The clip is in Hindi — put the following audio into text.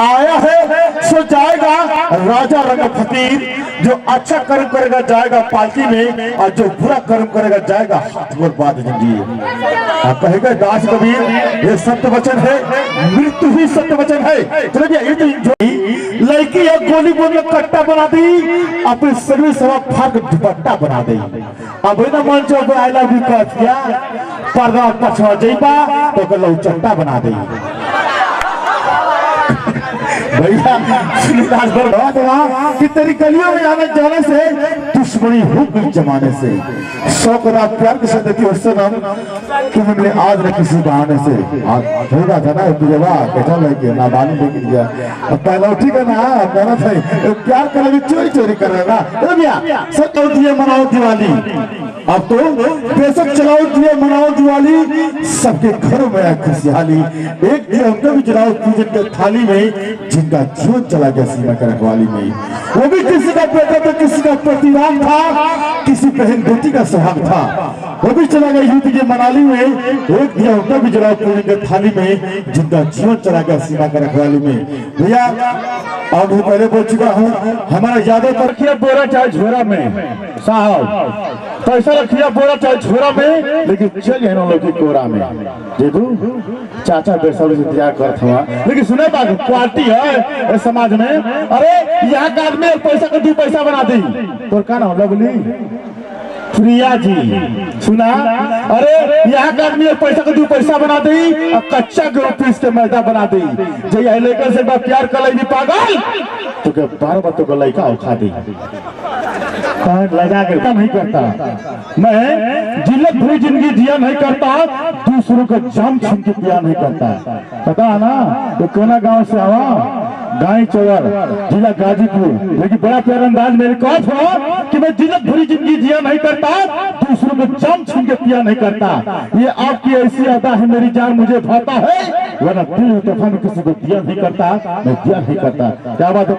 आया है सो जाएगा राजा रंग फकीर। जो अच्छा कर्म करेगा जाएगा पालकी में, और जो बुरा कर्म करेगा जाएगा हाथ गोर बाद जंजीर। कहेगा दास कबीर ये सत्य वचन है, मृत्यु ही सत्य वचन है। चलिए लड़की एक गोली बोल कट्टा बना दी, अपने शरीर सवा फाक दुपट्टा बना दी। अब ना मन चौक आई लव यू कह दिया, पर्दा पछवा जइबा तो कल चट्टा बना दी। भैया कि तेरी गलियों में जाने से दुश्मनी हो गई जमाने से। 100 करोड़ प्यार के साथ देती उससे नाम कि हमने आज न किसी बहाने से होगा था ना तुझे बैठा लेके नाबानी लेके गया। अब पहला उठी का ना कहना था प्यार कर लगे चोरी चोरी कर रहा ना भैया। सब दिए मनाओ दिवाली, अब तो बेशक चलाओ दिए मनाओ दिवाली, सबके घरों में है खुशहाली। एक दिया हमको भी जलाओ पूजन के थाली में, जिनका जीवन चला गया सीमा की रखवाली में। वो भी किसी का बेटा तो किसी का प्रतिराम था, किसी बहन बेटी का सुहाग था। वो भी चला गया युद्ध के मनाली में, एक दिया हमको भी जलाओ पूजन के थाली में, जिनका जीवन चला गया सीमा की रखवाली में। भैया और मैं पहले बोल चुका हूँ, हमारा यादव रखिए बोरा चाहे झोरा में साहब, पैसा रखिए बोरा चाहे झोरा में, लेकिन चलिए हम लोग की कोरा में। देखो चाचा बेसब्री से इंतजार करता हुआ, लेकिन सुने बात पार्टी है समाज में। अरे यहाँ का आदमी पैसा को 2 पैसा बना दी तो क्या नाम लगली प्रिया जी सुना। अरे यहाँ का आदमी पैसा को 2 पैसा बना दी और कच्चा गेहूं पीस के मैदा बना दी। जय लेकर से प्यार कर ली पागल तो क्या 12 बार तो लड़का उठा दी लगा के नहीं करता। मैं जिल्लत भरी जिंदगी जिया नहीं करता, दूसरों का जाम छीन के पिया नहीं करता। पता है ना तो कोना गांव से आवा गाय चौर जिला गाजीपुर, लेकिन बड़ा प्यारा अंदाज मेरे कहा था कि मैं जिल्लत भरी जिंदगी जिया नहीं करता, दूसरों को जाम छीन के पिया नहीं करता। ये आपकी ऐसी अदा है मेरी जान मुझे भाता है, वरना दिल तूफान किसी को दिया नहीं करता, मैं दिया नहीं करता। क्या बात है।